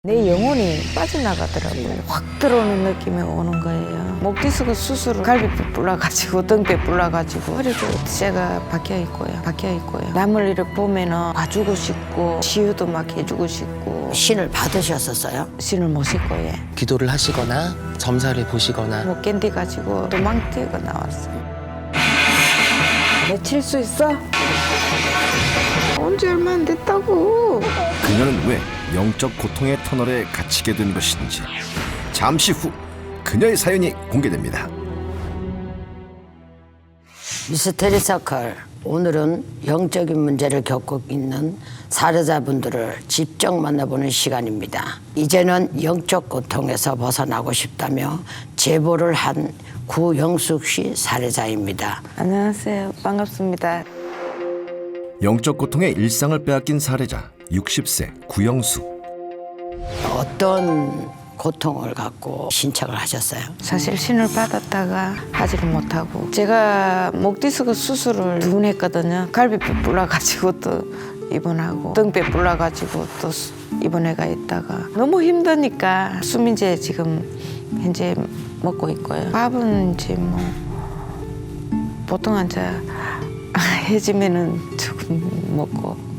내 영혼이 빠져나가더라고요. 확 들어오는 느낌이 오는 거예요. 목 디스크 수술을 갈비뼈 불러가지고 등뼈 불러가지고 허리도 제가 박혀 있고요. 남을 이렇게 보면은 봐주고 싶고 치유도 막 해주고 싶고. 신을 받으셨었어요? 신을 못 싣고 예. 기도를 하시거나 점사를 보시거나 못 견디가지고 도망 뛰고 나왔어요. 내칠 수 있어? 언제 얼마 안 됐다고. 그녀는 왜 영적 고통의 터널에 갇히게 된 것인지 잠시 후 그녀의 사연이 공개됩니다. 미스테리 서클, 오늘은 영적인 문제를 겪고 있는 사례자분들을 직접 만나보는 시간입니다. 이제는 영적 고통에서 벗어나고 싶다며 제보를 한 구영숙 씨 사례자입니다. 안녕하세요. 반갑습니다. 영적 고통의 일상을 빼앗긴 사례자 60세 구영숙. 어떤 고통을 갖고 신청을 하셨어요? 사실 신을 받았다가 하지를 못하고 제가 목 디스크 수술을 2번 했거든요. 갈비뼈 불러가지고 또 입원하고 등뼈 불러가지고 또 입원해가 있다가 너무 힘드니까 수면제 지금 현재 먹고 있고요. 밥은 이제 뭐 보통 앉아 해지면은 조금 먹고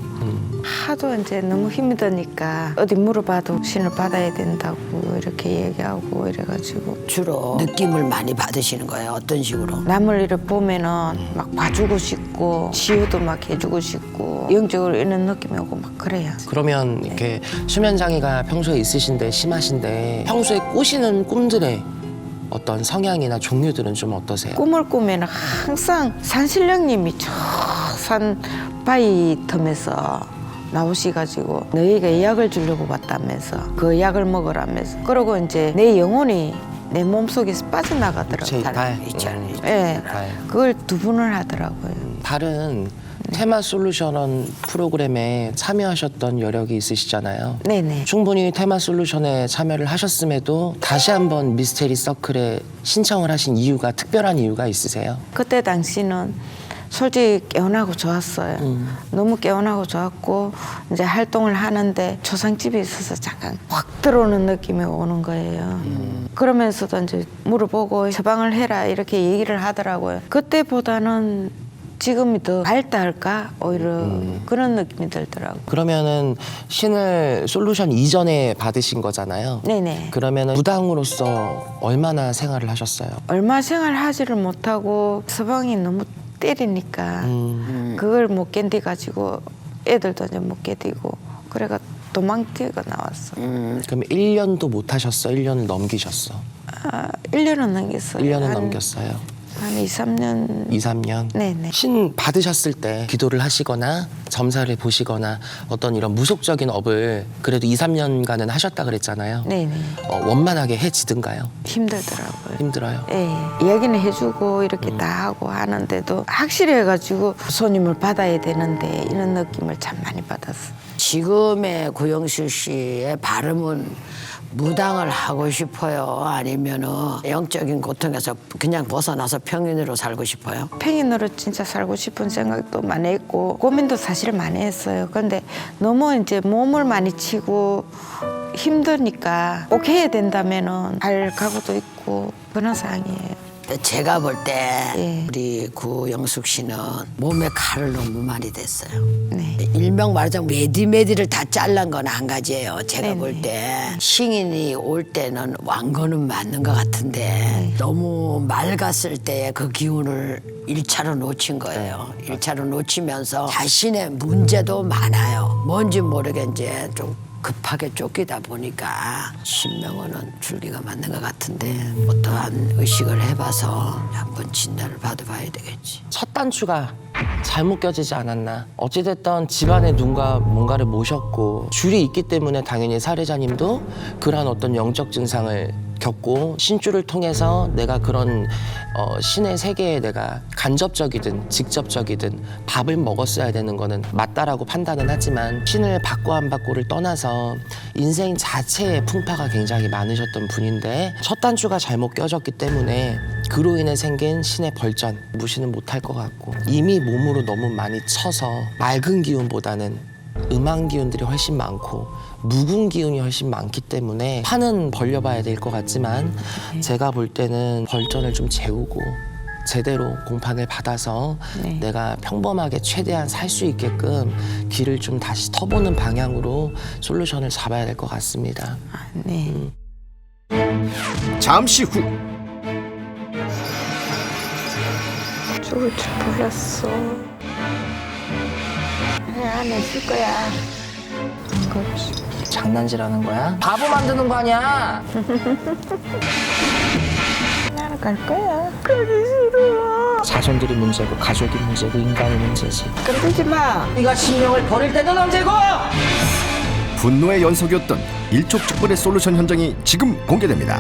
하도 이제 너무 힘드니까 어디 물어봐도 신을 받아야 된다고 이렇게 얘기하고 이래가지고 주로 느낌을 많이 받으시는 거예요? 어떤 식으로? 남을 이렇게 보면은 막 봐주고 싶고 치유도 막 해주고 싶고 영적으로 이런 느낌이 오고 막 그래요. 그러면 이렇게 수면 장애가 평소에 있으신데 심하신데 평소에 꾸시는 꿈들의 어떤 성향이나 종류들은 좀 어떠세요? 꿈을 꾸면 항상 산신령님이 저 산 바위 틈에서 나오시가지고 너희가 약을 주려고 왔다면서 그 약을 먹으라면서 그러고 이제 내 영혼이 내 몸속에서 빠져나가더라고요. 달. 예, 달. 그걸 2번을 하더라고요. 다른 테마 솔루션 프로그램에 참여하셨던 여력이 있으시잖아요. 네네. 충분히 테마 솔루션에 참여를 하셨음에도 다시 한번 미스테리 서클에 신청을 하신 이유가 특별한 이유가 있으세요? 그때 당시는 솔직히 개운하고 좋았어요. 너무 개운하고 좋았고 이제 활동을 하는데 초상집에 있어서 잠깐 확 들어오는 느낌이 오는 거예요. 그러면서도 이제 물어보고 처방을 해라 이렇게 얘기를 하더라고요. 그때보다는 지금이 더 밝다할까 오히려 그런 느낌이 들더라고요. 그러면은 신을 솔루션 이전에 받으신 거잖아요. 네네. 그러면은 무당으로서 얼마나 생활을 하셨어요? 얼마 생활하지를 못하고 서방이 너무 때리니까 그걸 못 견디가지고 애들도 이제 못 견디고 그래가 도망 뛰고 나왔어. 그럼 1년도 못 하셨어? 1년을 넘기셨어? 1년은 넘겼어요. 1년은 넘겼어요. 한 2, 3년. 2, 3년? 네네. 신 받으셨을 때 기도를 하시거나 점사를 보시거나 어떤 이런 무속적인 업을 그래도 2, 3년간은 하셨다 그랬잖아요. 네네. 원만하게 해지든가요? 힘들더라고요. 힘들어요? 예, 이야기는 해주고 이렇게 다 하고 하는데도 확실해가지고 손님을 받아야 되는데 이런 느낌을 참 많이 받았어. 지금의 구영숙 씨의 발음은 무당을 하고 싶어요? 아니면은 영적인 고통에서 그냥 벗어나서 평인으로 살고 싶어요? 평인으로 진짜 살고 싶은 생각도 많이 했고 고민도 사실 많이 했어요. 그런데 너무 이제 몸을 많이 치고 힘드니까 꼭 해야 된다면은 할 각오도 있고 그런 상황이에요. 제가 볼 때 예. 우리 구영숙 씨는 몸에 칼을 너무 많이 댔어요. 네. 일명 말하자면 메디메디를 다 잘란 건 한 가지예요. 제가 네네. 볼 때 신인이 올 때는 왕건은 맞는 것 같은데 너무 맑았을 때의 그 기운을 1차로 놓친 거예요. 1차로 놓치면서 자신의 문제도 많아요. 뭔지 모르게 이제 좀 급하게 쫓기다 보니까 신명호는 줄기가 맞는 것 같은데 어떠한 의식을 해봐서 한번 진단을 받아봐야 되겠지. 첫 단추가 잘못 껴지지 않았나. 어찌됐든 집안에 누군가 뭔가를 모셨고 줄이 있기 때문에 당연히 사례자님도 그러한 어떤 영적 증상을 겪고 신줄을 통해서 내가 그런 신의 세계에 내가 간접적이든 직접적이든 밥을 먹었어야 되는 거는 맞다라고 판단은 하지만 신을 받고 안 받고를 떠나서 인생 자체의 풍파가 굉장히 많으셨던 분인데 첫 단추가 잘못 껴졌기 때문에 그로 인해 생긴 신의 벌전 무시는 못할 것 같고 이미 몸으로 너무 많이 쳐서 맑은 기운보다는 음한 기운들이 훨씬 많고 묵은 기운이 훨씬 많기 때문에 판은 벌려봐야 될 것 같지만 제가 볼 때는 벌전을 좀 재우고 제대로 공판을 받아서 네. 내가 평범하게 최대한 살 수 있게끔 길을 좀 다시 터보는 방향으로 솔루션을 잡아야 될 것 같습니다. 네. 잠시 후 죽을 줄 몰랐어. 안 했을 거야. 그렇지. 장난질하는 거야? 바보 만드는 거 아니야? 나는 갈 거야. 가기 싫어. 자손들이 문제고 가족이 문제고 인간이 문제지. 그러지 마. 네가 신명을 버릴 때는 언제고? 분노의 연속이었던 일촉즉발의 솔루션 현장이 지금 공개됩니다.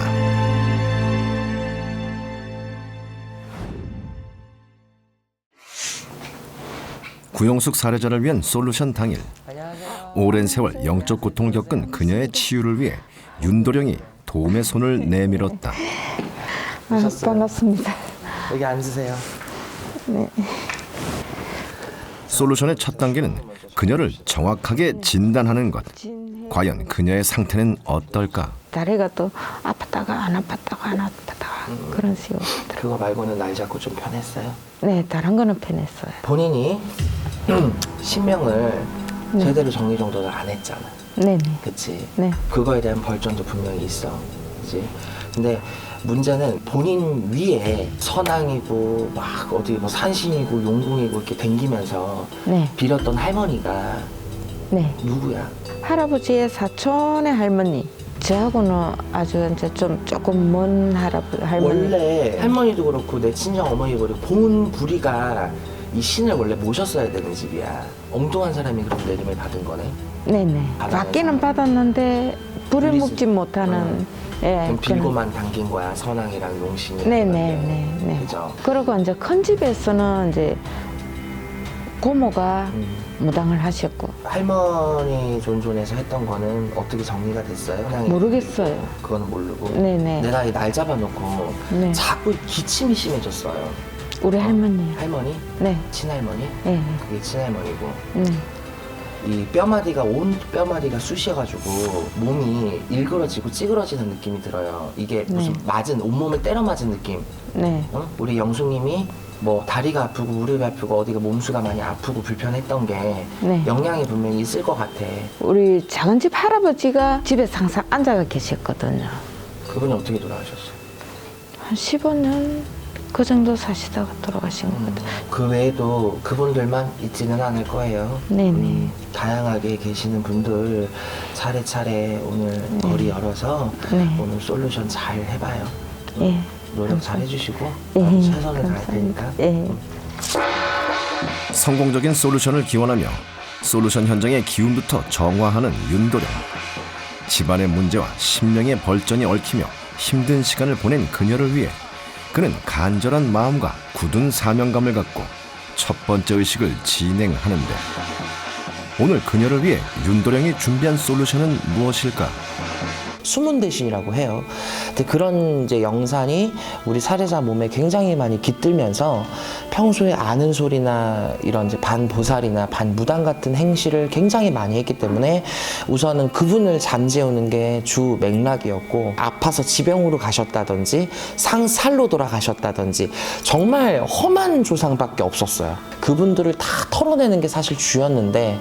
구용숙 살해자를 위한 솔루션 당일, 오랜 세월 영적 고통을 겪은 그녀의 치유를 위해 윤도령이 도움의 손을 내밀었다. 반갑습니다. 여기 앉으세요. 솔루션의 첫 단계는 그녀를 정확하게 진단하는 것. 과연 그녀의 상태는 어떨까? 다리가 또 아팠다가 안 아팠다가 안 아팠다가 그런 식으로. 그거 말고는 날 잡고 좀 편했어요? 네, 다른 거는 편했어요. 본인이 신명을 제대로 정리정돈을 안 했잖아. 네네. 그치? 네. 그거에 대한 벌점도 분명히 있어. 그치? 근데 문제는 본인 위에 선왕이고 막 어디 뭐 산신이고 용궁이고 이렇게 댕기면서 네. 빌었던 할머니가 네. 누구야? 할아버지의 사촌의 할머니. 저하고는 아주 이제 좀 조금 먼 할머니. 원래 할머니도 그렇고 내 친정 어머니도 그렇고 본 부리가 이 신을 원래 모셨어야 되는 집이야. 엉뚱한 사람이 그런 내림을 받은 거네. 네네. 받기는 받았는데 불을 우리 먹지 집- 못하는. 예. 그럼 빌고만 당긴 거야. 선왕이랑 용신이. 네네네. 그죠? 그리고 이제 큰 집에서는 이제 고모가 무당을 하셨고 할머니 존존에서 했던 거는 어떻게 정리가 됐어요? 그냥 모르겠어요. 그거는 모르고. 네네. 내가 이 날 잡아놓고 네. 자꾸 기침이 심해졌어요. 우리 할머니. 할머니? 네. 친할머니? 네. 그게 친할머니고. 네. 이 뼈마디가 온 뼈마디가 쑤셔가지고 몸이 일그러지고 찌그러지는 느낌이 들어요. 이게 무슨 네. 맞은 온몸을 때려 맞은 느낌. 네. 어? 우리 영숙님이 뭐 다리가 아프고 무릎이 아프고 어디가 몸수가 많이 아프고 불편했던 게 네. 영향이 분명히 있을 것 같아. 우리 작은 집 할아버지가 집에 항상 앉아가 계셨거든요. 그분이 어떻게 돌아가셨어요? 한 15년 그 정도 사시다가 돌아가신 것 같아요. 그 외에도 그분들만 있지는 않을 거예요. 네네. 다양하게 계시는 분들 차례차례 오늘 머리 열어서 네. 오늘 솔루션 잘 해봐요. 예. 노력 잘 해주시고 예. 최선을 다할 테니까. 예. 성공적인 솔루션을 기원하며 솔루션 현장의 기운부터 정화하는 윤도령. 집안의 문제와 신명의 벌전이 얽히며 힘든 시간을 보낸 그녀를 위해 그는 간절한 마음과 굳은 사명감을 갖고 첫 번째 의식을 진행하는데, 오늘 그녀를 위해 윤도령이 준비한 솔루션은 무엇일까? 숨은 대신이라고 해요. 근데 그런 이제 영상이 우리 살해자 몸에 굉장히 많이 깃들면서 평소에 아는 소리나 이런 이제 반보살이나 반무당 같은 행실을 굉장히 많이 했기 때문에 우선은 그분을 잠재우는 게 주 맥락이었고, 아파서 지병으로 가셨다든지 상살로 돌아가셨다든지 정말 험한 조상밖에 없었어요. 그분들을 다 털어내는 게 사실 주였는데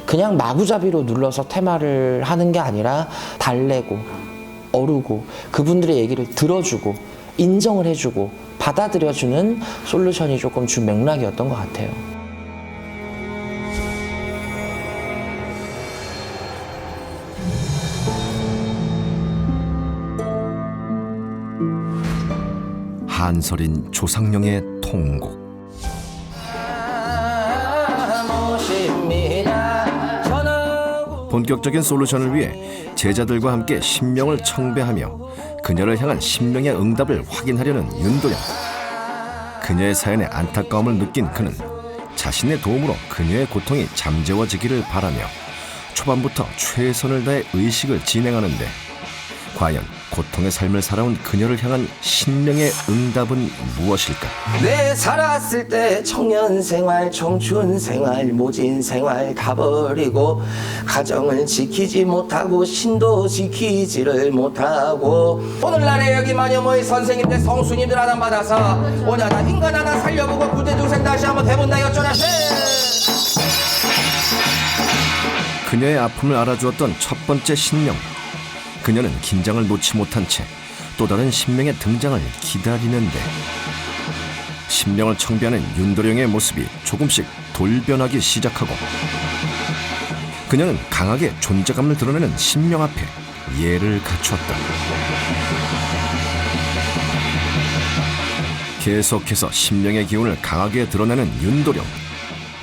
그냥 마구잡이로 눌러서 테마를 하는 게 아니라 달래고 어루고 그분들의 얘기를 들어주고 인정을 해주고 받아들여주는 솔루션이 조금 주 맥락이었던 것 같아요. 한설인 조상령의 통곡. 본격적인 솔루션을 위해 제자들과 함께 신명을 청배하며 그녀를 향한 신명의 응답을 확인하려는 윤도령. 그녀의 사연에 안타까움을 느낀 그는 자신의 도움으로 그녀의 고통이 잠재워지기를 바라며 초반부터 최선을 다해 의식을 진행하는데, 과연 고통의 삶을 살아온 그녀를 향한 신명의 응답은 무엇일까? 내 살았을 때 청년 생활, 청춘 생활, 모진 생활 다 버리고 가정을 지키지 못하고 신도 지키지를 못하고 오늘날에 여기 마녀모의 선생님들 성수님들 하나 받아서 오냐나 인간 하나 살려보고 구대중생 다시 한번 대본다 여쭤라. 그녀의 아픔을 알아주었던 첫 번째 신명. 그녀는 긴장을 놓지 못한 채 또 다른 신명의 등장을 기다리는데 신명을 청비하는 윤도령의 모습이 조금씩 돌변하기 시작하고 그녀는 강하게 존재감을 드러내는 신명 앞에 예를 갖추었다. 계속해서 신명의 기운을 강하게 드러내는 윤도령.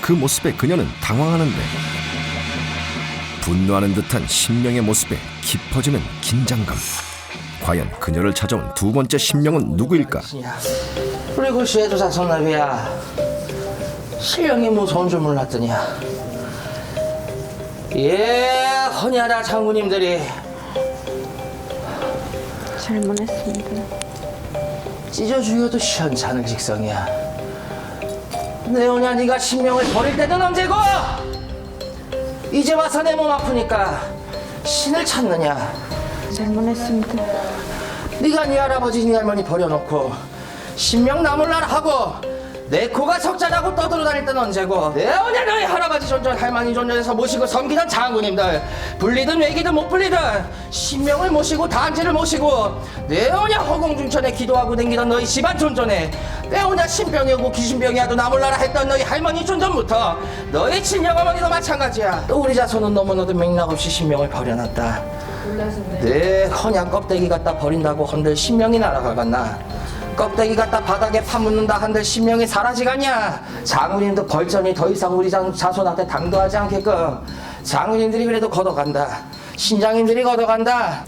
그 모습에 그녀는 당황하는데 분노하는 듯한 신명의 모습에 깊어지는 긴장감. 과연 그녀를 찾아온 두 번째 신명은 누구일까? 우리 고시에도 자손나비야 신령이 무서운 줄 몰랐더니 허니하다 장군님들이 잘못했습니다. 찢어 죽여도 시원찮을 직성이야. 내오냐 네가 신명을 버릴 때는 언제고 이제 와서 내 몸 아프니까 신을 찾느냐. 잘못했습니다. 네가 네 할아버지 네 할머니 버려놓고 신명 나몰라라 하고 내 코가 적자라고 떠들어 다닐 때는 언제고 내오냐 너희 할아버지 존전 할머니 존전에서 모시고 섬기던 장군님들 불리든 외기든 못 불리든 신명을 모시고 단지를 모시고 내오냐 허공중천에 기도하고 댕기던 너희 집안 존전에 내오냐 신병이 오고 귀신병이 와도 나몰라라 했던 너희 할머니 존전부터 너희 친정어머니도 마찬가지야. 또 우리 자손은 너무나도 맥락없이 신명을 버려놨다. 내 헌양 껍데기 갖다 버린다고 헌들 신명이 날아가겠나. 껍데기 갖다 바닥에 파묻는다 한들 신명이 사라지겠냐. 장군님도 벌전이 더 이상 우리 자손한테 당도하지 않게끔 장군님들이 그래도 걷어간다. 신장님들이 걷어간다.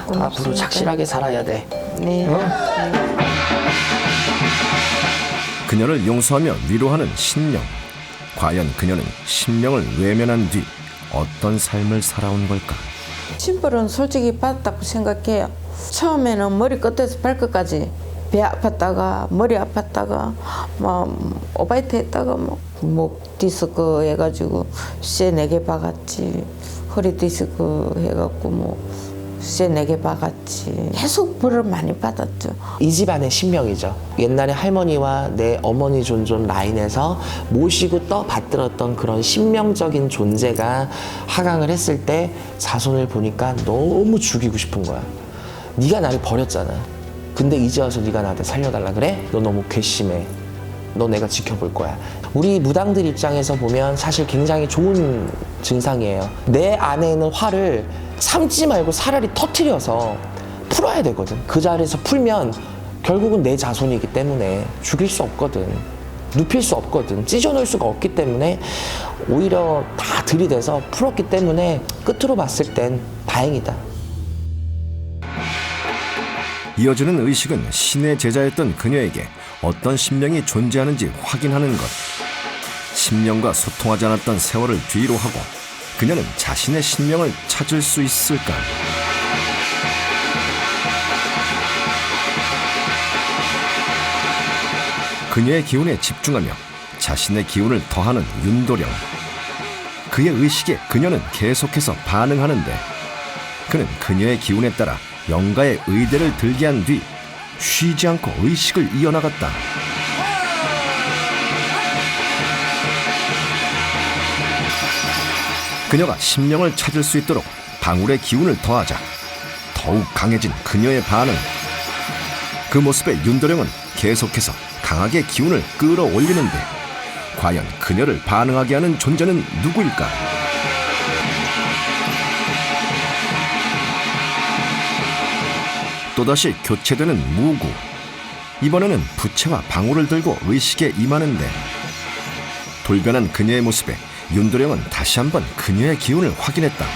앞으로 착실하게 살아야 돼. 네. 그녀를 용서하며 위로하는 신명. 과연 그녀는 신명을 외면한 뒤 어떤 삶을 살아온 걸까? 침벌은 솔직히 받았다고 생각해요. 처음에는 머리 끝에서 발끝까지 배 아팠다가 머리 아팠다가 뭐 오바이트 했다가 목 디스크 해가지고 쇠 4개 박았지. 허리 디스크 해갖고 쇠 4개 박았지. 계속 벌을 많이 받았죠. 이 집안의 신명이죠. 옛날에 할머니와 내 어머니 존존 라인에서 모시고 떠받들었던 그런 신명적인 존재가 하강을 했을 때 자손을 보니까 너무 죽이고 싶은 거야. 네가 나를 버렸잖아. 근데 이제 와서 네가 나한테 살려달라 그래? 너 너무 괘씸해. 너 내가 지켜볼 거야. 우리 무당들 입장에서 보면 사실 굉장히 좋은 증상이에요. 내 안에 있는 화를 참지 말고 차라리 터트려서 풀어야 되거든. 그 자리에서 풀면 결국은 내 자손이기 때문에 죽일 수 없거든. 눕힐 수 없거든. 찢어놓을 수가 없기 때문에 오히려 다 들이대서 풀었기 때문에 끝으로 봤을 땐 다행이다. 이어지는 의식은 신의 제자였던 그녀에게 어떤 신명이 존재하는지 확인하는 것. 신명과 소통하지 않았던 세월을 뒤로 하고 그녀는 자신의 신명을 찾을 수 있을까? 그녀의 기운에 집중하며 자신의 기운을 더하는 윤도령. 그의 의식에 그녀는 계속해서 반응하는데 그는 그녀의 기운에 따라 영가의 의대를 들게 한 뒤 쉬지 않고 의식을 이어나갔다. 그녀가 신명을 찾을 수 있도록 방울의 기운을 더하자 더욱 강해진 그녀의 반응. 그 모습에 윤도령은 계속해서 강하게 기운을 끌어올리는데 과연 그녀를 반응하게 하는 존재는 누구일까? 또다시 교체되는 무구. 이번에는 부채와 방울을 들고 의식에 임하는데 돌변한 그녀의 모습에 윤도령은 다시 한번 그녀의 기운을 확인했다.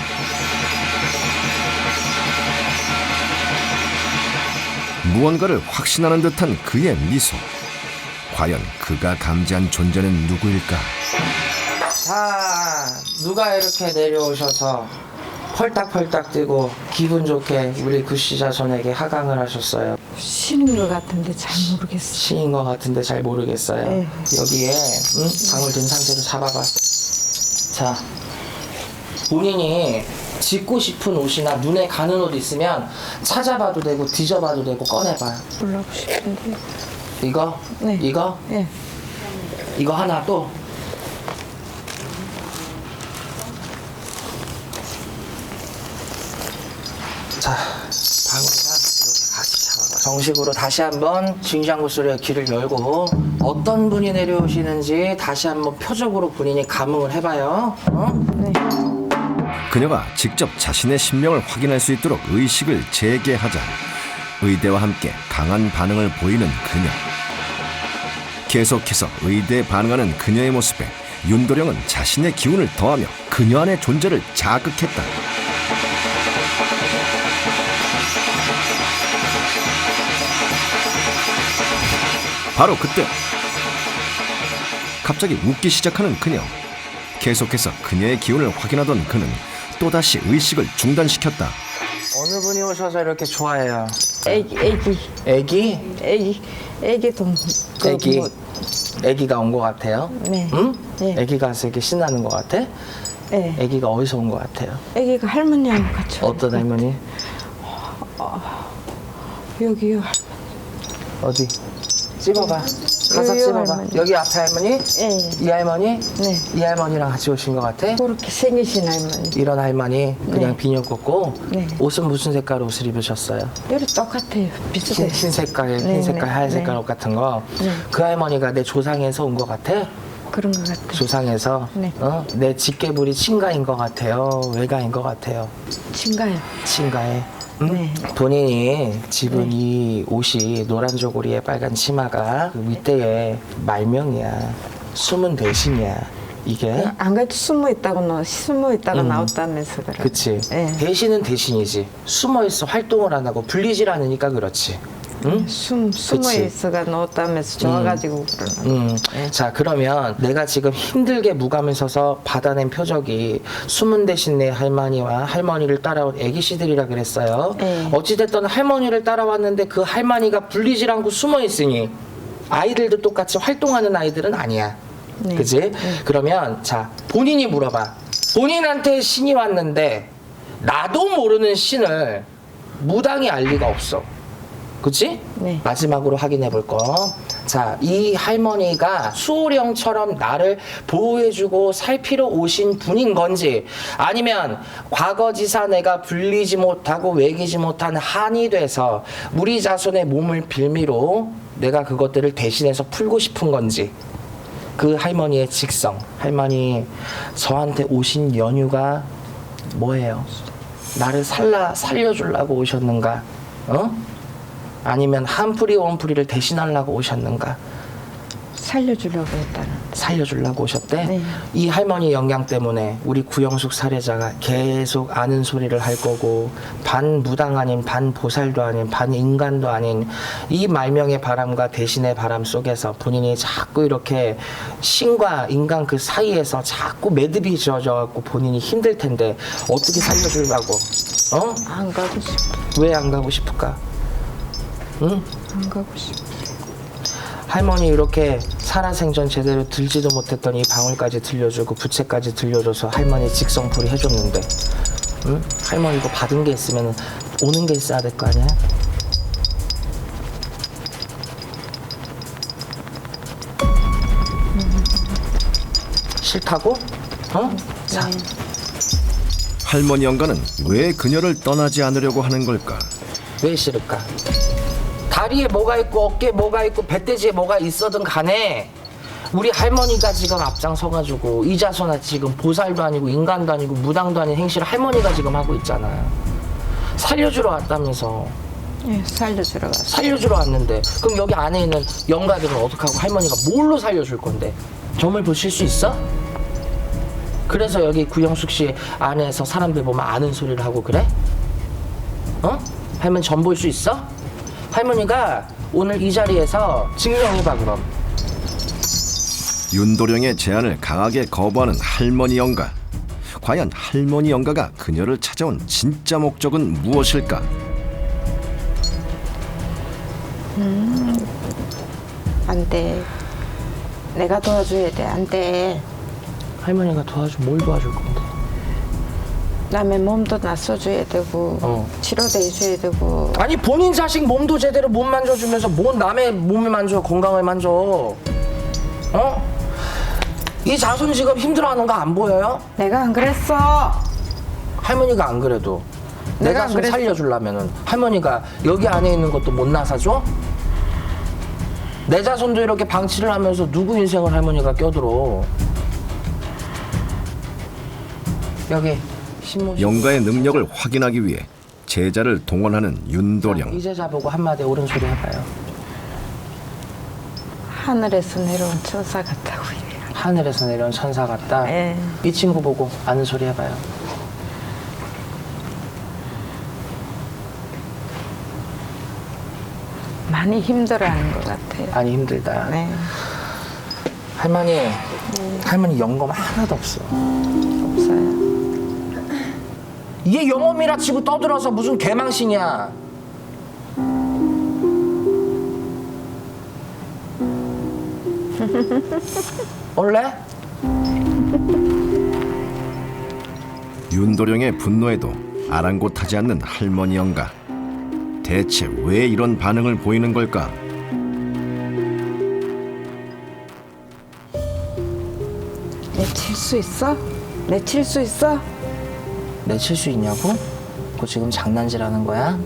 무언가를 확신하는 듯한 그의 미소. 과연 그가 감지한 존재는 누구일까? 자, 누가 이렇게 내려오셔서 펄딱펄딱 뛰고 기분 좋게 우리 구시자손에게 하강을 하셨어요. 신인 것 같은데 잘 모르겠어. 신인 것 같은데 잘 모르겠어요. 네. 여기에 방울 든 상태로 잡아봐. 자, 본인이 짓고 싶은 옷이나 눈에 가는 옷 있으면 찾아봐도 되고 뒤져봐도 되고 꺼내봐요. 몰라고 싶은데. 이거? 네. 이거? 예. 이거 하나 또? 자, 방울이랑 이렇게 같이 잡아봐. 정식으로 다시 한번 진샹구 소리의 귀를 열고 어떤 분이 내려오시는지 다시 한번 표적으로 본인이 감응을 해봐요. 어? 네. 그녀가 직접 자신의 신명을 확인할 수 있도록 의식을 재개하자 의대와 함께 강한 반응을 보이는 그녀. 계속해서 의대에 반응하는 그녀의 모습에 윤도령은 자신의 기운을 더하며 그녀 안의 존재를 자극했다. 바로 그때 갑자기 웃기 시작하는 그녀. 계속해서 그녀의 기운을 확인하던 그는 또다시 의식을 중단시켰다. 어느 분이 오셔서 이렇게 좋아해요? 애기. 애기? 애기가 온 것 같아요? 네. 응? 네. 애기가 와서 이렇게 신나는 것 같아? 네. 애기가 어디서 온 것 같아요? 애기가 할머니하고 같이 어떤 할머니? 여기요. 어디? 찝어봐. 가서 여기요, 찝어봐. 할머니. 여기 앞에 할머니? 예. 이 할머니? 네. 이 할머니랑 같이 오신 것 같아? 그렇게 생기신 할머니. 이런 할머니 그냥 네. 비녀 꽂고 네. 옷은 무슨 색깔 옷을 입으셨어요? 여기 똑같아요. 비슷해요. 흰 색깔, 네, 흰 색깔, 네, 하얀 네. 색깔 옷 같은 거. 네. 그 할머니가 내 조상에서 온 것 같아? 그런 것 같아요. 조상에서? 네. 어? 내 직계불이 친가인 것 같아요? 외가인 것 같아요? 친가요. 친가에? 응? 네. 본인이 집은 이 옷이 노란 조고리에 빨간 치마가 그 윗대에 말명이야. 숨은 대신이야. 이게? 안 그래도 숨어 있다가 나왔다면서 그래. 그치. 네. 대신은 대신이지. 숨어있어 활동을 안 하고 불리질 않으니까 그렇지. 응? 숨어 그치. 있어가 나왔다면서 좋아가지고 그러는. 자, 그러면 내가 지금 힘들게 무감을 서서 받아낸 표적이 숨은 대신 내 할머니와 할머니를 따라온 애기씨들이라 그랬어요. 네. 어찌됐든 할머니를 따라왔는데 그 할머니가 불리질 않고 숨어 있으니 아이들도 똑같이 활동하는 아이들은 아니야. 네. 그지? 그러면 자, 본인이 물어봐. 본인한테 신이 왔는데 나도 모르는 신을 무당이 알 리가 없어. 그치? 네. 마지막으로 확인해 볼 거. 자, 이 할머니가 수호령처럼 나를 보호해주고 살피러 오신 분인 건지, 아니면 과거지사 내가 불리지 못하고 외기지 못한 한이 돼서 우리 자손의 몸을 빌미로 내가 그것들을 대신해서 풀고 싶은 건지, 그 할머니의 직성, 할머니 저한테 오신 연유가 뭐예요? 나를 살려주려고 오셨는가? 어? 아니면 한풀이 원풀이를 대신하려고 오셨는가? 살려주려고 했다는. 살려주려고 오셨대? 네. 이 할머니 영향 때문에 우리 구영숙 살해자가 계속 아는 소리를 할 거고, 반 무당 아닌 반 보살도 아닌 반 인간도 아닌 이 말명의 바람과 대신의 바람 속에서 본인이 자꾸 이렇게 신과 인간 그 사이에서 자꾸 매듭이 지어져갖고 본인이 힘들 텐데 어떻게 살려주려고? 어? 안 가고 싶어. 왜 안 가고 싶을까? 응? 안 가고 싶어. 할머니 이렇게 살아생전 제대로 들지도 못했던 이 방울까지 들려주고 부채까지 들려줘서 할머니 직성풀이 해줬는데, 응? 할머니 이거 받은 게 있으면 오는 게 있어야 될 거 아니야? 싫다고? 어? 자, 할머니 영가는 왜 그녀를 떠나지 않으려고 하는 걸까? 왜 싫을까? 다리에 뭐가 있고 어깨에 뭐가 있고 배돼지에 뭐가 있어든 간에 우리 할머니가 지금 앞장서가지고 이 자손아 지금 보살도 아니고 인간도 아니고 무당도 아닌 행실을 할머니가 지금 하고 있잖아. 살려주러 왔다면서. 예, 살려주러 갔어. 살려주러 왔는데 그럼 여기 안에 있는 영가들은 어떡하고 할머니가 뭘로 살려줄 건데? 점을 보실 수 있어? 그래서 여기 구영숙 씨 안에서 사람들 보면 아는 소리를 하고 그래? 어? 할머니 점 볼 수 있어? 할머니가 오늘 이 자리에서 증명해봐 그럼. 윤도령의 제안을 강하게 거부하는 할머니 영가. 과연 할머니 영가가 그녀를 찾아온 진짜 목적은 무엇일까? 안 돼. 내가 도와줘야 돼. 안 돼. 할머니가 뭘 도와줄 건데? 남의 몸도 낯서줘야 되고 치료도 해줘야 되고. 아니 본인 자식 몸도 제대로 못 만져주면서 뭔 남의 몸을 만져, 건강을 만져? 이 자손 지금 힘들어하는 거 안 보여요? 내가 안 그랬어. 할머니가 안 그래도 내 내가 안 자손 그랬어. 살려주려면은 할머니가 여기 안에 있는 것도 못 나사줘? 내 자손도 이렇게 방치를 하면서 누구 인생을 할머니가 껴들어? 여기 신문. 영가의 능력을 확인하기 위해 제자를 동원하는 윤도령. 이제 자보고 한마디 옳은 소리 해봐요. 하늘에서 내려온 천사 같다고 이래요. 하늘에서 내려온 천사 같다. 예. 이 친구 보고 아는 소리 해봐요. 많이 힘들어하는 것 같아요. 많이 힘들다. 네. 할머니 영검 하나도 없어. 없어요. 이게 영검이라 치고 떠들어서 무슨 개망신이야. 원래? 윤도령의 분노에도 아랑곳하지 않는 할머니 영가. 대체 왜 이런 반응을 보이는 걸까? 내칠 수 있어? 내칠 수 있어? 내칠 수 있냐고? 그거 지금 장난질하는 거야?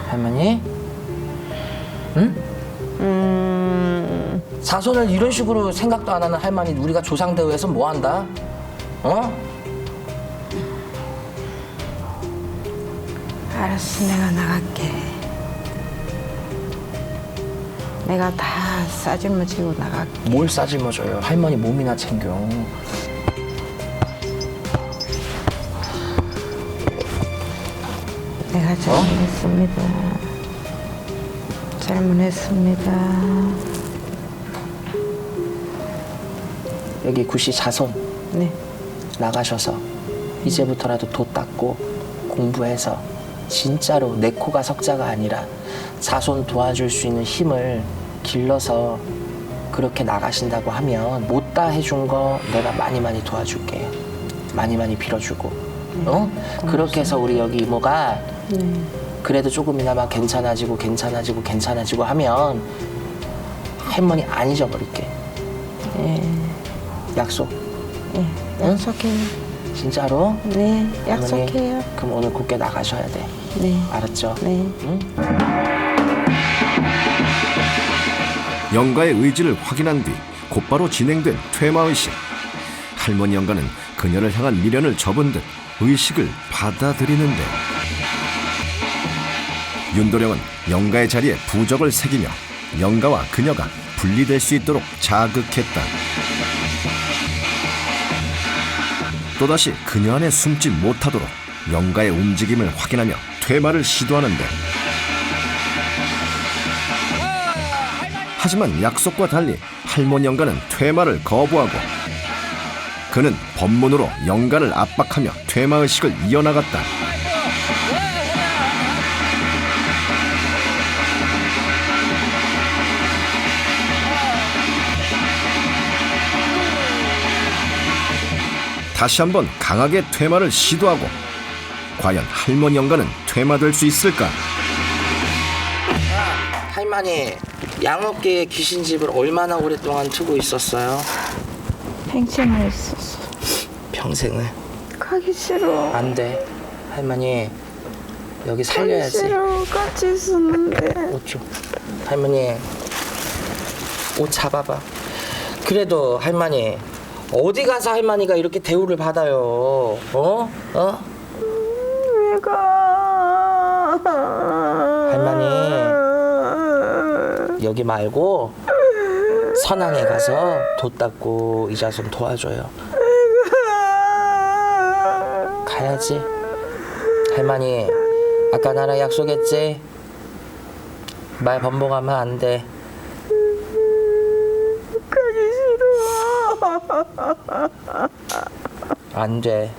할머니? 응? 자손을 이런 식으로 생각도 안 하는 할머니 우리가 조상대우해서 뭐 한다? 알았어, 내가 나갈게. 내가 다 싸질머지고 나갈게. 뭘 싸질머져요? 할머니 몸이나 챙겨. 내가 잘못했습니다. 잘못했습니다. 여기 구씨 자손 네. 나가셔서 이제부터라도 도 닦고 공부해서 진짜로 내 코가 석자가 아니라 자손 도와줄 수 있는 힘을 길러서 그렇게 나가신다고 하면 못다 해준 거 내가 많이 도와줄게. 많이 빌어주고. 그렇게 해서 우리 여기 이모가 그래도 조금이나마 괜찮아지고 하면 할머니 안 잊어버릴게. 약속. 약속해요. 진짜로? 네, 할머니, 약속해요. 그럼 오늘 굳게 나가셔야 돼. 네. 알았죠? 네. 영가의 의지를 확인한 뒤 곧바로 진행된 퇴마의식. 할머니 영가는 그녀를 향한 미련을 접은 듯 의식을 받아들이는데 윤도령은 영가의 자리에 부적을 새기며 영가와 그녀가 분리될 수 있도록 자극했다. 또다시 그녀 안에 숨지 못하도록 영가의 움직임을 확인하며 퇴마를 시도하는데 하지만 약속과 달리 할머니 영가는 퇴마를 거부하고 그는 법문으로 영가를 압박하며 퇴마의식을 이어나갔다. 다시 한번 강하게 퇴마를 시도하고 과연 할머니 영가는 퇴마될 수 있을까? 할머니, 양업계의 귀신집을 얼마나 오랫동안 두고 있었어요? 팽창을 했었어. 평생을. 가기 싫어. 안 돼. 할머니, 여기 가기 살려야지. 싫어. 같이 있었는데. 옷 줘. 할머니, 옷 잡아봐. 그래도 할머니, 어디 가서 할머니가 이렇게 대우를 받아요? 내가 할머니, 여기 말고 선앙에 가서 도 닦고 이자 좀 도와줘요. 가야지. 할머니, 아까 나랑 약속했지? 말 번복하면 안 돼. 가기 싫어. 안 돼.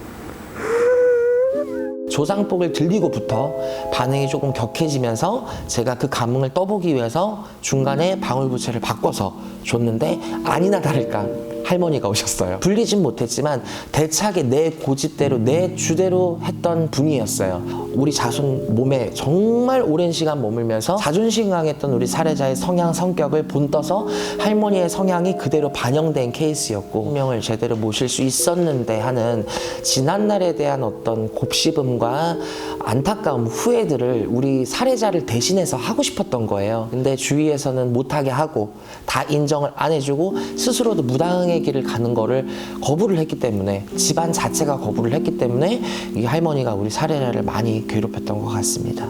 조상복을 들리고부터 반응이 조금 격해지면서 제가 그 감흥을 떠보기 위해서 중간에 방울부채를 바꿔서 줬는데 아니나 다를까 할머니가 오셨어요. 불리진 못했지만 대차게 내 고집대로 내 주대로 했던 분이었어요. 우리 자손 몸에 정말 오랜 시간 머물면서 자존심 강했던 우리 살해자의 성향 성격을 본떠서 할머니의 성향이 그대로 반영된 케이스였고 운명을 제대로 모실 수 있었는데 하는 지난날에 대한 어떤 곱씹음과 안타까움, 후회들을 우리 살해자를 대신해서 하고 싶었던 거예요. 근데 주위에서는 못하게 하고 다 인정을 안 해주고 스스로도 무당의 길을 가는 거를 거부를 했기 때문에 집안 자체가 거부를 했기 때문에 이 할머니가 우리 살해자를 많이 괴롭혔던 것 같습니다.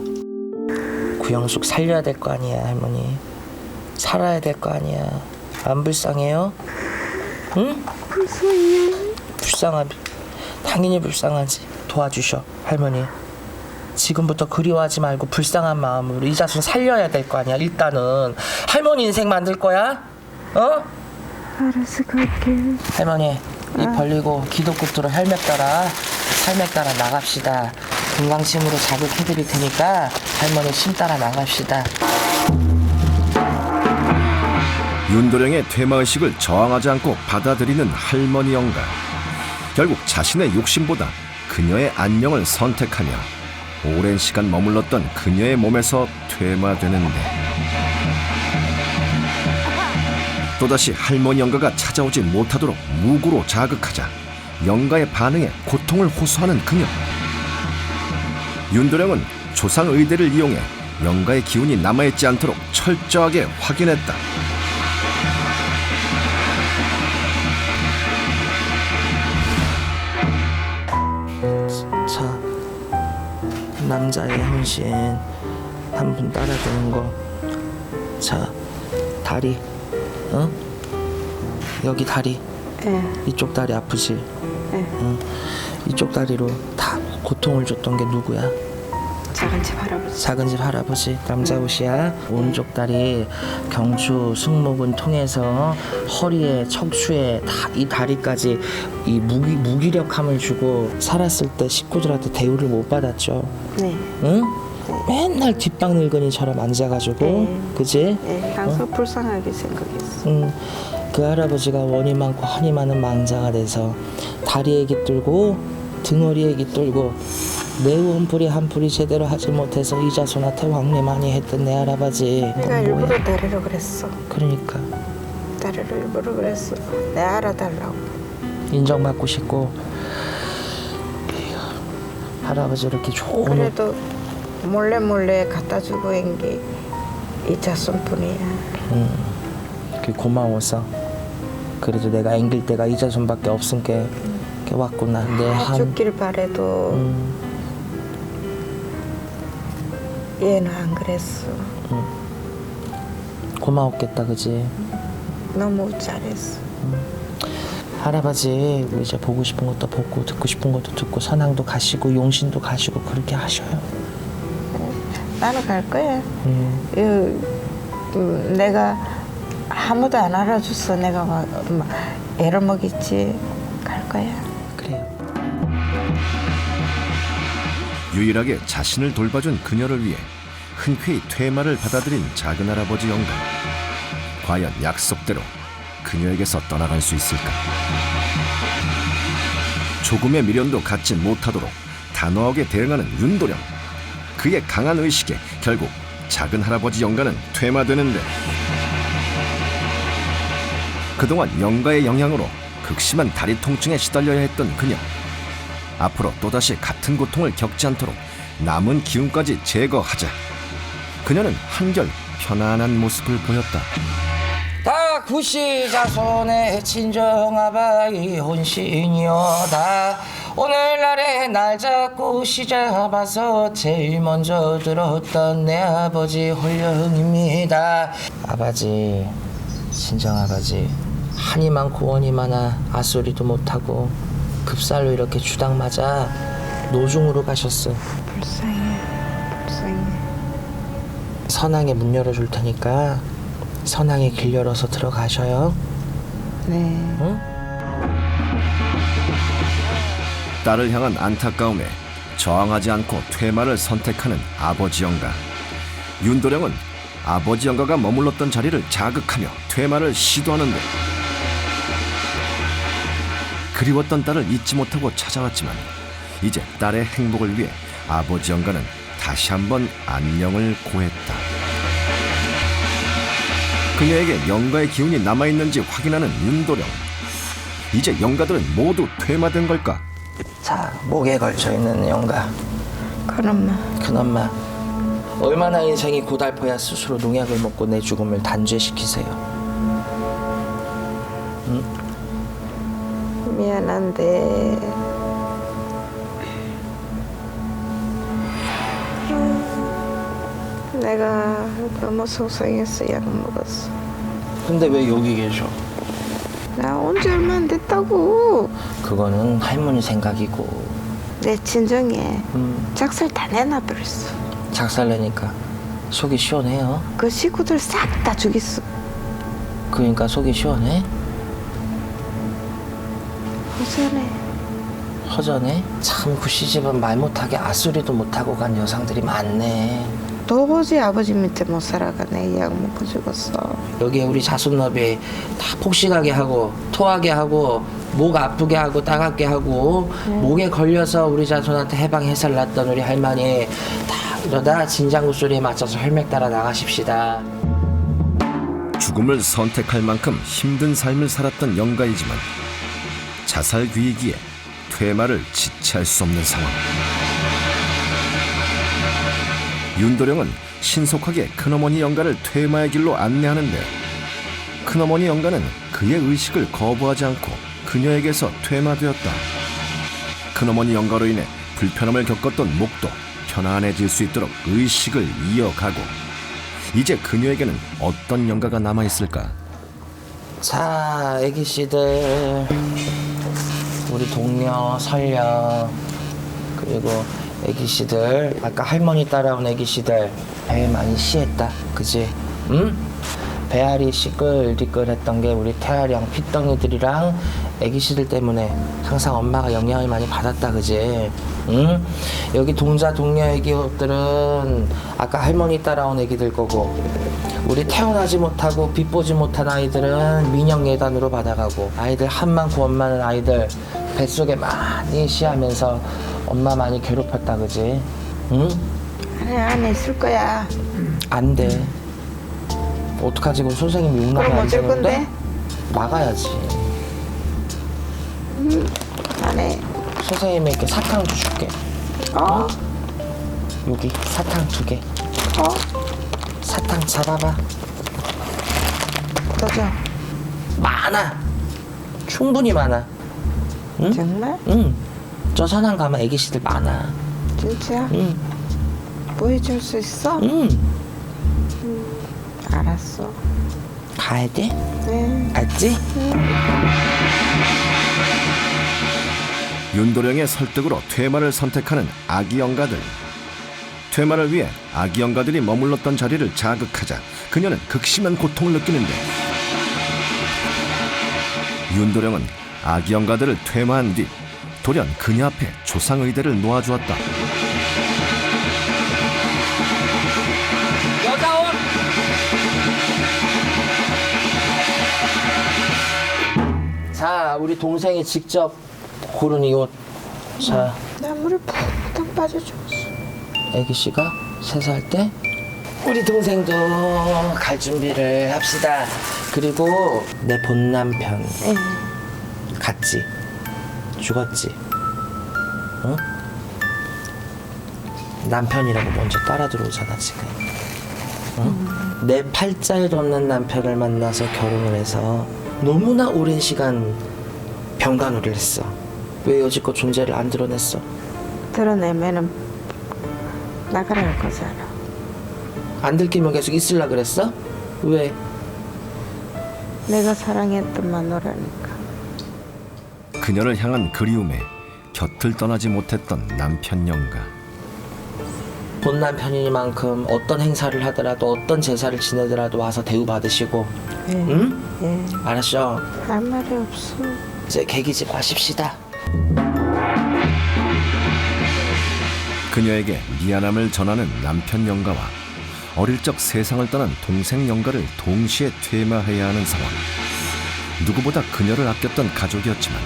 구영숙 살려야 될 거 아니야, 할머니. 살아야 될 거 아니야. 안 불쌍해요? 응? 불쌍해. 불쌍하지. 당연히 불쌍하지. 도와주셔, 할머니. 지금부터 그리워하지 말고 불쌍한 마음으로 이 자손 살려야 될 거 아니야. 일단은 할머니 인생 만들 거야? 어? 알았어, 갈게. 할머니 입 벌리고 기도끝으로 헬멧 따라 살맥 따라 나갑시다. 금강침으로 자극해드릴 테니까 할머니 침 따라 나갑시다. 윤도령의 퇴마의식을 저항하지 않고 받아들이는 할머니 영가. 결국 자신의 욕심보다 그녀의 안녕을 선택하며 오랜 시간 머물렀던 그녀의 몸에서 퇴마되는데 또다시 할머니 영가가 찾아오지 못하도록 무구로 자극하자 영가의 반응에 고통을 호소하는 그녀. 윤도령은 조상의대를 이용해 영가의 기운이 남아있지 않도록 철저하게 확인했다. 자, 남자의 헌신 한 분 따라주는 거. 자, 다리, 응? 여기 다리. 예. 이쪽 다리 아프지? 네. 응. 이쪽 다리로 다 고통을 줬던 게 누구야? 작은 집 할아버지. 작은 집 할아버지. 남자 옷이야. 오른쪽 다리 경추 승모근 통해서 허리에 척추에 다 이 다리까지 이 무기력함을 주고 살았을 때 식구들한테 대우를 못 받았죠. 네. 응? 맨날 뒷방 늙은이처럼 앉아가지고, 네. 그지? 네, 항상 불쌍하게 생각했어. 응. 그 할아버지가 원이 많고 한이 많은 망자가 돼서 다리에 깃들고 등허리에 깃들고 내 원풀이 한풀이 제대로 하지 못해서 이 자손한테 왕래 많이 했던 내 할아버지. 내가 일부러 다리로 그랬어. 그러니까 다리로 일부러 그랬어. 내 알아달라고. 인정받고 싶고 할아버지 이렇게 좋은 그래도 몰래 갖다 주고 한 게 이 자손뿐이야. 그 고마워서 그래도 내가 앵길 때가 이 자손밖에 없으니까 이렇게 왔구나. 내 죽길 바래도 얘는 안 그랬어. 고마웠겠다, 그지? 너무 잘했어. 할아버지 이제 보고 싶은 것도 보고 듣고 싶은 것도 듣고 선항도 가시고 용신도 가시고 그렇게 하셔요. 나는 갈 거야. 내가 아무도 안 알아줬어. 내가 막 애를 먹였지. 갈 거야. 그래요. 유일하게 자신을 돌봐준 그녀를 위해 흔쾌히 퇴마를 받아들인 작은할아버지 영가. 과연 약속대로 그녀에게서 떠나갈 수 있을까? 조금의 미련도 갖지 못하도록 단호하게 대응하는 윤도령. 그의 강한 의식에 결국 작은할아버지 영가는 퇴마되는데 그동안 영가의 영향으로 극심한 다리 통증에 시달려야 했던 그녀. 앞으로 또다시 같은 고통을 겪지 않도록 남은 기운까지 제거하자. 그녀는 한결 편안한 모습을 보였다. 다 구시 자손의 친정아바이 혼신이여다. 오늘날에 날 잡고 시잡아서 제일 먼저 들었던 내 아버지 홀령입니다. 아버지, 친정아버지, 한이 많고 원이 많아 아소리도 못하고 급살로 이렇게 주당 맞아 노중으로 가셨어. 불쌍해. 선왕에 문 열어줄 테니까 선왕에 길 열어서 들어가셔요. 네. 응? 딸을 향한 안타까움에 저항하지 않고 퇴마를 선택하는 아버지 영가. 윤도령은 아버지 영가가 머물렀던 자리를 자극하며 퇴마를 시도하는데 그리웠던 딸을 잊지 못하고 찾아왔지만 이제 딸의 행복을 위해 아버지 영가는 다시 한번 안녕을 고했다. 그녀에게 영가의 기운이 남아있는지 확인하는 윤도령. 이제 영가들은 모두 퇴마된 걸까? 자, 목에 걸쳐있는 영가 큰엄마. 큰엄마, 얼마나 인생이 고달퍼야 스스로 농약을 먹고 내 죽음을 단죄시키세요. 미안한데 내가 너무 속상해서 약 먹었어. 근데 왜 여기 계셔? 나 온 지 얼마 안 됐다고. 그거는 할머니 생각이고. 내 친정에 작살 다 내놔버렸어. 작살내니까 속이 시원해요. 그 식구들 싹 다 죽였어. 그러니까 속이 시원해? 허전해. 허전해? 참 그 시집은 말 못하게 아수리도 못하고 간 여성들이 많네. 도저히 아버지 밑에 못 살아가네. 약 먹고 죽었어. 여기에 우리 자손너비 다 폭식하게 하고 토하게 하고 목 아프게 하고 따갑게 하고 목에 걸려서 우리 자손한테 해방 해살 났던 우리 할머니 다 이러다 진장구 소리에 맞춰서 혈맥 따라 나가십시다. 죽음을 선택할 만큼 힘든 삶을 살았던 영가이지만 자살 위기에 퇴마를 지체할 수 없는 상황. 윤도령은 신속하게 큰어머니 영가를 퇴마의 길로 안내하는데 큰어머니 영가는 그의 의식을 거부하지 않고 그녀에게서 퇴마되었다. 큰어머니 영가로 인해 불편함을 겪었던 목도 편안해질 수 있도록 의식을 이어가고 이제 그녀에게는 어떤 영가가 남아있을까? 자, 애기씨들, 우리 동료, 설녀, 그리고 애기씨들, 아까 할머니 따라온 애기씨들 배 많이 시했다, 그지? 응? 배알이 시끌시끌했던 게 우리 태아령 핏덩이들이랑 애기씨들 때문에 항상 엄마가 영향을 많이 받았다, 그지? 응? 여기 동료 애기들은 아까 할머니 따라온 애기들 거고 우리 태어나지 못하고 빛보지 못한 아이들은 민영 예단으로 받아가고 아이들 한만 구원많은 아이들 뱃속에 많이 시하면서 엄마 많이 괴롭혔다, 그지? 응? 안에 있을 거야. 안 돼. 어떡하지? 그럼 선생님이 욕나면 그럼 안 어쩔 되는데? 건데? 나가야지. 안에. 선생님에게 사탕 줄게. 어? 여기 사탕 2개. 어? 사탕 잡아봐. 더 줘. 많아. 충분히 많아. 응? 정말? 응. 저 선안 가면 애기씨들 많아. 진짜? 응. 보여줄 수 있어? 응. 알았어. 가야 돼? 네. 알지? 윤도령의 설득으로 퇴마를 선택하는 아기 영가들. 퇴마를 위해 아기 영가들이 머물렀던 자리를 자극하자 그녀는 극심한 고통을 느끼는데 윤도령은 아기 영가들을 퇴마한 뒤 돌연 그녀 앞에 조상의대를 놓아주었다. 여자 옷! 자, 우리 동생이 직접 고른 이 옷. 자, 나 물에 푹 빠져 죽었어. 애기씨가 3살 때 우리 동생도 갈 준비를 합시다. 그리고 내 본 남편 네. 갔지? 죽었지? 응? 남편이라고 먼저 따라 들어오잖아 지금. 응? 내 팔자에 돋는 남편을 만나서 결혼을 해서 너무나 오랜 시간 병간호를 했어. 왜 여지껏 존재를 안 드러냈어? 드러내면은 나가라 할 거잖아. 안 들키면 계속 있으려 그랬어? 왜? 내가 사랑했던 마누라니까. 그녀를 향한 그리움에 곁을 떠나지 못했던 남편 영가. 본 남편이니만큼 어떤 행사를 하더라도 어떤 제사를 지내더라도 와서 대우받으시고. 예. 응? 예. 알았어. 할 말이 없어. 이제 개기지 마십시다. 그녀에게 미안함을 전하는 남편 영가와 어릴 적 세상을 떠난 동생 영가를 동시에 퇴마해야 하는 상황. 누구보다 그녀를 아꼈던 가족이었지만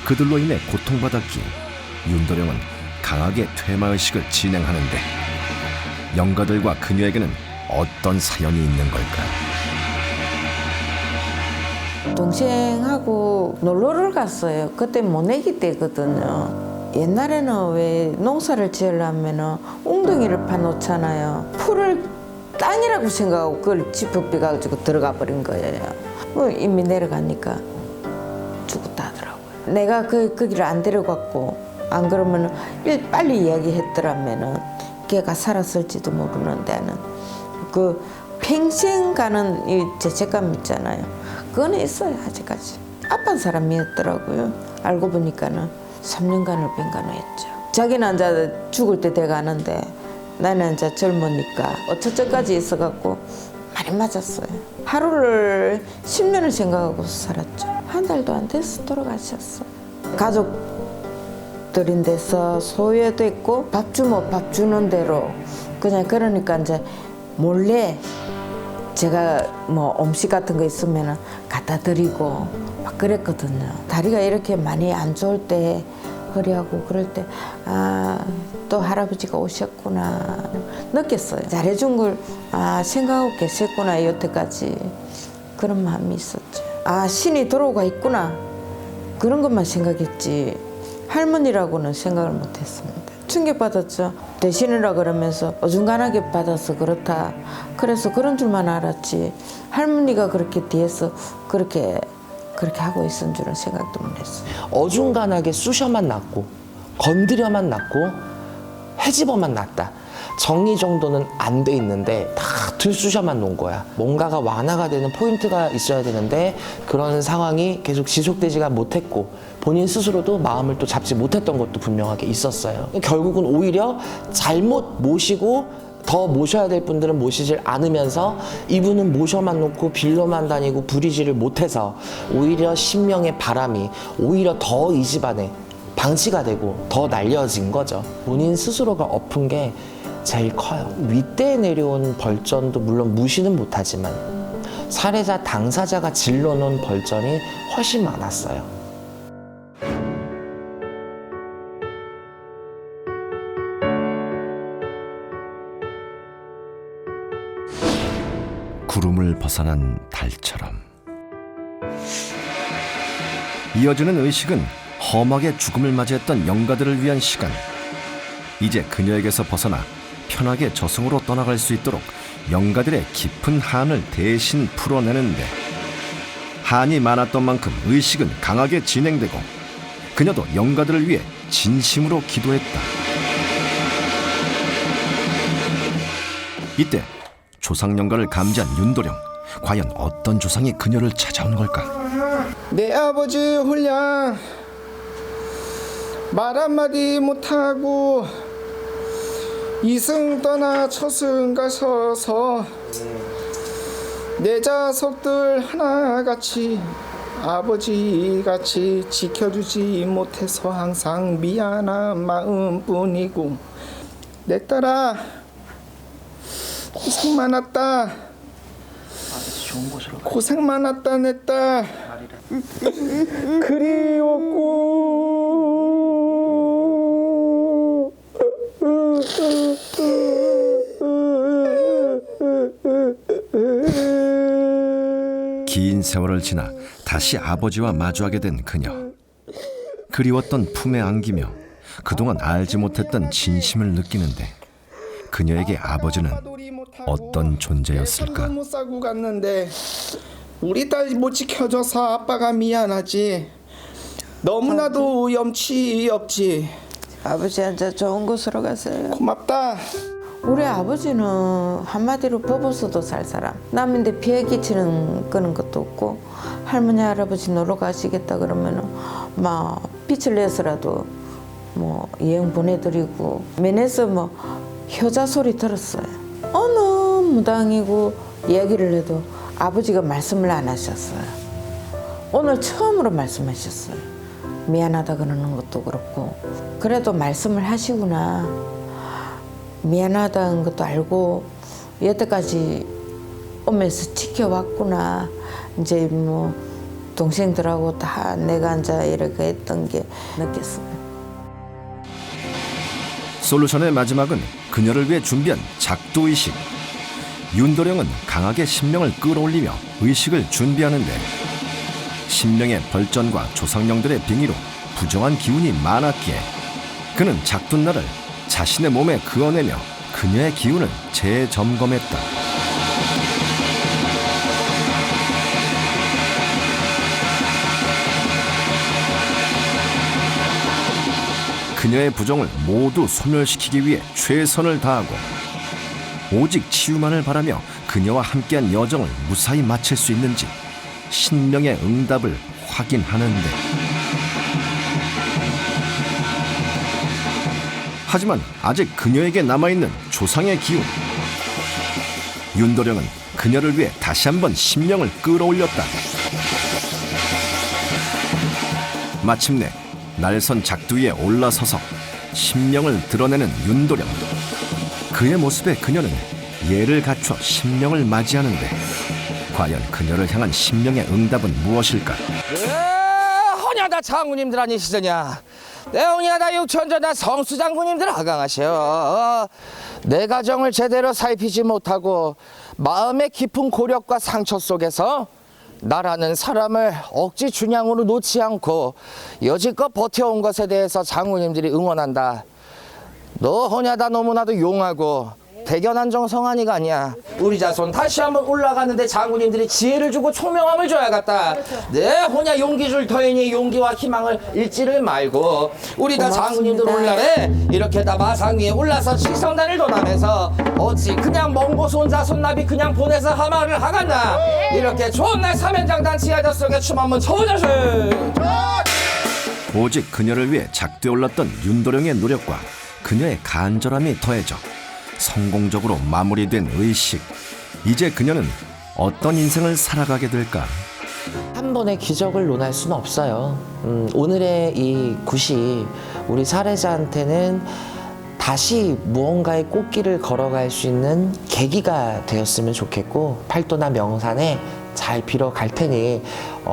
그들로 인해 고통받았기에 윤도령은 강하게 퇴마의식을 진행하는데 영가들과 그녀에게는 어떤 사연이 있는 걸까? 동생하고 놀러를 갔어요. 그때 모내기 때거든요. 옛날에는 왜 농사를 지으려면 웅덩이를 파놓잖아요. 풀을 땅이라고 생각하고 그걸 짚어빼가지고 들어가 버린 거예요. 뭐 이미 내려가니까 죽었다 하더라고요. 내가 그 길을 안 데려갔고 안 그러면 빨리 이야기했더라면은 걔가 살았을지도 모르는데는 그 평생 가는 이 죄책감 있잖아요. 그건 있어요 아직까지. 아픈 사람이었더라고요. 알고 보니까는 3년간을 빈간호했죠. 자기는 이제 죽을 때 돼가는데 나는 이제 젊으니까 어쩌저까지 있어갖고 많이 맞았어요. 하루를 10년을 생각하고 살았죠. 한 달도 안 돼서 돌아가셨어. 가족들인데서 소외됐고 밥 주면 밥 주는 대로 그냥 그러니까 이제 몰래 제가 뭐 음식 같은 거 있으면 갖다 드리고 막 그랬거든요. 다리가 이렇게 많이 안 좋을 때 허리하고 그럴 때 아, 또 할아버지가 오셨구나 느꼈어요. 잘해준 걸 생각하고 계셨구나 여태까지 그런 마음이 있었죠. 아 신이 들어오가 있구나 그런 것만 생각했지 할머니라고는 생각을 못했습니다. 충격받았죠. 대신이라 그러면서 어중간하게 받아서 그렇다. 그래서 그런 줄만 알았지 할머니가 그렇게 뒤에서 그렇게 하고 있은 줄은 생각도 못했어요. 어중간하게 쑤셔만 놨고 건드려만 놨고 헤집어만 놨다. 정리정돈은 안 돼 있는데 다 들쑤셔만 놓은 거야. 뭔가가 완화가 되는 포인트가 있어야 되는데 그런 상황이 계속 지속되지가 못했고 본인 스스로도 마음을 또 잡지 못했던 것도 분명하게 있었어요. 결국은 오히려 잘못 모시고 더 모셔야 될 분들은 모시질 않으면서 이분은 모셔만 놓고 빌려만 다니고 부리지를 못해서 오히려 신명의 바람이 오히려 더 이 집안에 방치가 되고 더 날려진 거죠. 본인 스스로가 엎은 게 제일 커요. 윗대에 내려온 벌전도 물론 무시는 못하지만 살해자 당사자가 질러놓은 벌전이 훨씬 많았어요. 구름을 벗어난 달처럼 이어지는 의식은 험하게 죽음을 맞이했던 영가들을 위한 시간. 이제 그녀에게서 벗어나 편하게 저승으로 떠나갈 수 있도록 영가들의 깊은 한을 대신 풀어내는데 한이 많았던 만큼 의식은 강하게 진행되고 그녀도 영가들을 위해 진심으로 기도했다. 이때 조상영가를 감지한 윤도령. 과연 어떤 조상이 그녀를 찾아온 걸까? 내 아버지 홀량 말 한마디 못하고 이승 떠나 처승 가셔서 내 자석들 하나같이 아버지같이 지켜주지 못해서 항상 미안한 마음뿐이고 내 딸아 고생 많았다. 고생 많았다 내 딸. 그리웠고 긴 세월을 지나 다시 아버지와 마주하게 된 그녀. 그리웠던 품에 안기며 그동안 알지 못했던 진심을 느끼는데 그녀에게 아버지는 어떤 존재였을까? 못 사고 갔는데 우리 딸 못 지켜줘서 아빠가 미안하지. 너무나도 염치 없지. 아버지한테 좋은 곳으로 가세요. 고맙다. 우리 아버지는 한마디로 법어서도 살 사람. 남인데 피해 끼치는 그런 것도 없고 할머니 할아버지 놀러 가시겠다 그러면은 막 빛을 내서라도 뭐 여행 보내드리고 면에서 뭐 효자 소리 들었어요. 어느 무당이고 이야기를 해도 아버지가 말씀을 안 하셨어요. 오늘 처음으로 말씀하셨어요. 미안하다 그러는 것도 그렇고 그래도 말씀을 하시구나. 미안하다는 것도 알고 여태까지 오면서 지켜왔구나. 이제 뭐 동생들하고 다 내가 앉아 이렇게 했던 게 느꼈어요. 솔루션의 마지막은 그녀를 위해 준비한 작두의식. 윤도령은 강하게 신명을 끌어올리며 의식을 준비하는데 신명의 벌전과 조상령들의 빙의로 부정한 기운이 많았기에 그는 작두날을 자신의 몸에 그어내며 그녀의 기운을 재점검했다. 그녀의 부정을 모두 소멸시키기 위해 최선을 다하고 오직 치유만을 바라며 그녀와 함께한 여정을 무사히 마칠 수 있는지 신명의 응답을 확인하는데 하지만 아직 그녀에게 남아있는 조상의 기운. 윤도령은 그녀를 위해 다시 한번 신명을 끌어올렸다. 마침내 날선 작두 위에 올라서서 신명을 드러내는 윤도령. 그의 모습에 그녀는 예를 갖춰 신명을 맞이하는데 과연 그녀를 향한 신명의 응답은 무엇일까? 허냐다 장군님들 아니시더냐. 내 허냐다 육천전다 성수 장군님들 하강하셔. 내 가정을 제대로 살피지 못하고 마음의 깊은 고력과 상처 속에서 나라는 사람을 억지 준양으로 놓지 않고 여지껏 버텨온 것에 대해서 장군님들이 응원한다. 너 허냐다 너무나도 용하고 대견한 정성환이가 아니야. 우리 자손 다시 한번 올라가는데 장군님들이 지혜를 주고 총명함을 줘야겠다. 내 허냐 용기 줄 터이니 용기와 희망을 잃지를 말고 우리 다 장군님들 오늘날에 이렇게 다 마상 위에 올라서 칠성단을 도나면서 어찌 그냥 먼 곳 온 자손 나비 그냥 보내서 하마를 하갔나. 이렇게 좋은 날 사면장단 지하자 속에 춤 한번 춰보자시. 오직 그녀를 위해 작두에 올랐던 윤도령의 노력과 그녀의 간절함이 더해져 성공적으로 마무리된 의식. 이제 그녀는 어떤 인생을 살아가게 될까? 한 번의 기적을 논할 수는 없어요. 오늘의 이 굿이 우리 사례자한테는 다시 무언가의 꽃길을 걸어갈 수 있는 계기가 되었으면 좋겠고 팔도나 명산에 잘 빌어갈 테니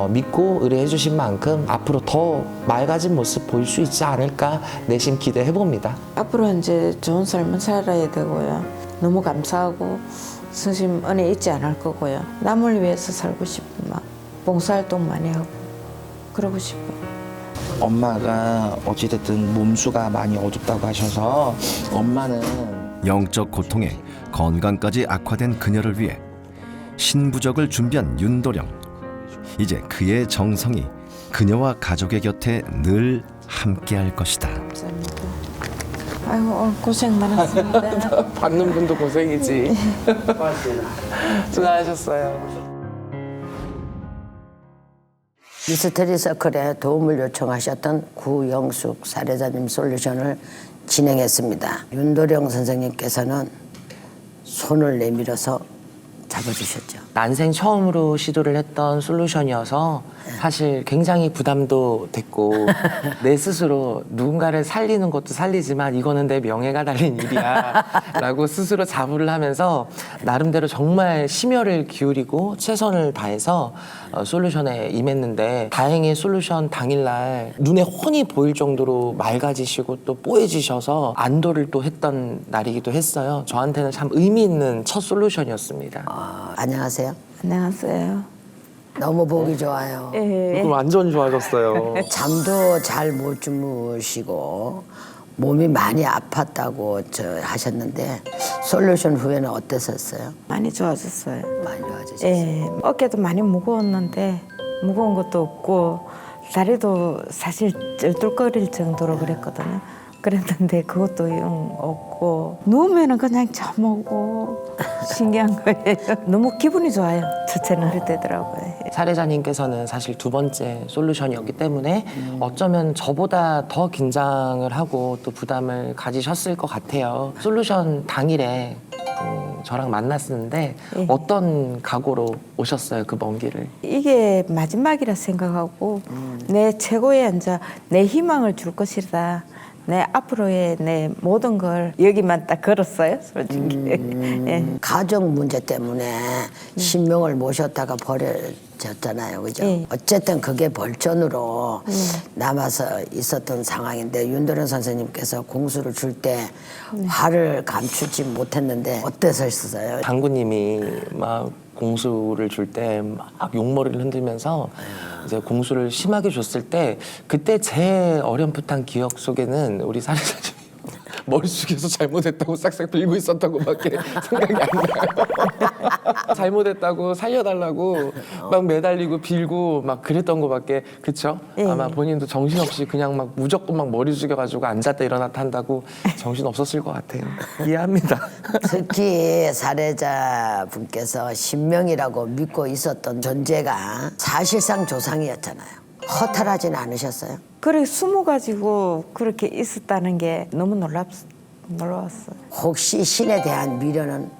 믿고 의뢰해 주신 만큼 앞으로 더 맑아진 모습 보일 수 있지 않을까 내심 기대해 봅니다. 앞으로 이제 좋은 삶을 살아야 되고요. 너무 감사하고 스님 은혜 잊지 않을 거고요. 남을 위해서 살고 싶은 마음, 봉사활동 많이 하고 그러고 싶어요. 엄마가 어찌됐든 몸수가 많이 어둡다고 하셔서 엄마는 영적 고통에 건강까지 악화된 그녀를 위해 신부적을 준비한 윤도령. 이제 그의 정성이 그녀와 가족의 곁에 늘 함께할 것이다. 감사합니다. 아이고 오늘 고생 많았습니다. 받는 분도 고생이지. 수고하셨어요. 미스터리 서클에 도움을 요청하셨던 구영숙 사례자님 솔루션을 진행했습니다. 윤도령 선생님께서는 손을 내밀어서 잡아주셨죠. 난생 처음으로 시도를 했던 솔루션이어서 사실 굉장히 부담도 됐고 내 스스로 누군가를 살리는 것도 살리지만 이거는 내 명예가 달린 일이야 라고 스스로 자부를 하면서 나름대로 정말 심혈을 기울이고 최선을 다해서 솔루션에 임했는데 다행히 솔루션 당일날 눈에 훤히 보일 정도로 맑아지시고 또 뽀얘지셔서 안도를 또 했던 날이기도 했어요. 저한테는 참 의미 있는 첫 솔루션이었습니다. 안녕하세요. 안녕하세요. 너무 보기 좋아요. 그럼 완전 좋아졌어요. 잠도 잘 못 주무시고 몸이 많이 아팠다고 하셨는데 솔루션 후에는 어땠었어요? 많이 좋아졌어요. 많이 좋아지셨어요? 예, 어깨도 많이 무거웠는데 무거운 것도 없고 다리도 사실 쩔뚝거릴 정도로 그랬거든요. 그랬는데 그것도 영 없고 누우면은 그냥 잠오고 신기한 거예요. 너무 기분이 좋아요. 첫째는 할 때더라고요. 사례자님께서는 사실 두 번째 솔루션이었기 때문에 어쩌면 저보다 더 긴장을 하고 또 부담을 가지셨을 것 같아요. 솔루션 당일에 저랑 만났었는데 어떤 각오로 오셨어요? 그 먼 길을. 이게 마지막이라 생각하고 내 최고의 이제 내 희망을 줄 것이다. 내 앞으로의 내 모든 걸 여기만 딱 걸었어요, 솔직히. 예. 가족 문제 때문에 신명을 모셨다가 버려졌잖아요, 그죠? 네. 어쨌든 그게 벌전으로 남아서 있었던 상황인데 윤도령 선생님께서 공수를 줄 때 화를 감추지 못했는데 어땠었어요? 당구님이 막 공수를 줄 때 막 욕머리를 흔들면서 이제 공수를 심하게 줬을 때 그때 제 어렴풋한 기억 속에는 우리 사례자님이 머릿속에서 잘못했다고 싹싹 들고 있었다고밖에 생각이 안 나요. 잘못했다고 살려달라고 막 매달리고 빌고 막 그랬던 거밖에. 그쵸? 예. 아마 본인도 정신없이 그냥 막 무조건 막 머리 숙여가지고 앉았다 일어났다 한다고 정신 없었을 것 같아요. 이해합니다. 특히 살해자분께서 신명이라고 믿고 있었던 존재가 사실상 조상이었잖아요. 허탈하진 않으셨어요? 그래 숨어 가지고 그렇게 있었다는 게 너무 놀라웠어요. 혹시 신에 대한 미련은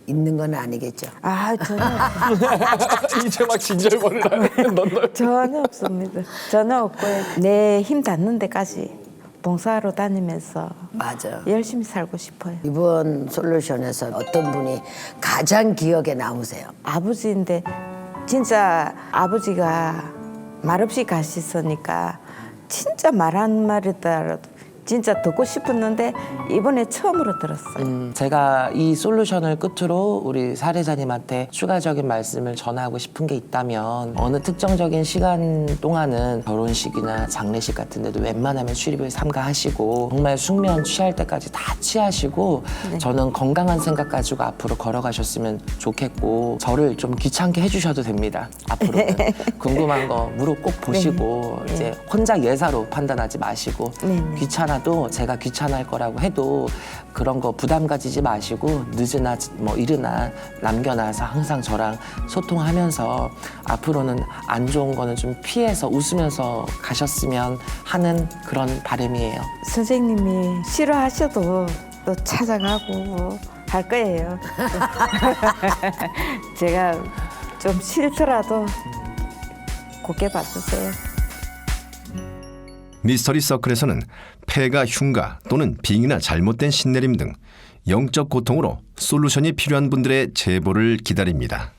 있는 건 아니겠죠? 아 전혀 이제 막 진절머리를 하는 넌 전혀 없습니다. 전혀 없고요. 내 힘 닿는 데까지 봉사하러 다니면서 맞아. 열심히 살고 싶어요. 이번 솔루션에서 어떤 분이 가장 기억에 남으세요? 아버지인데 진짜 아버지가 말없이 가셨으니까 진짜 말 한마디라도 진짜 듣고 싶었는데 이번에 처음으로 들었어요. 제가 이 솔루션을 끝으로 우리 사례자님한테 추가적인 말씀을 전하고 싶은 게 있다면 어느 특정적인 시간 동안은 결혼식이나 장례식 같은 데도 웬만하면 출입을 삼가하시고 정말 숙면 취할 때까지 다 취하시고 저는 건강한 생각 가지고 앞으로 걸어가셨으면 좋겠고 저를 좀 귀찮게 해주셔도 됩니다. 앞으로는 궁금한 거 무릎 꼭 보시고 이제 혼자 예사로 판단하지 마시고 귀찮아도 제가 귀찮아할 거라고 해도 그런 거 부담 가지지 마시고 늦으나 뭐 이르나 남겨놔서 항상 저랑 소통하면서 앞으로는 안 좋은 거는 좀 피해서 웃으면서 가셨으면 하는 그런 바람이에요. 선생님이 싫어하셔도 또 찾아가고 할 거예요. 제가 좀 싫더라도 곱게 봐주세요. 미스터리 서클에서는 폐가 흉가 또는 빙이나 잘못된 신내림 등 영적 고통으로 솔루션이 필요한 분들의 제보를 기다립니다.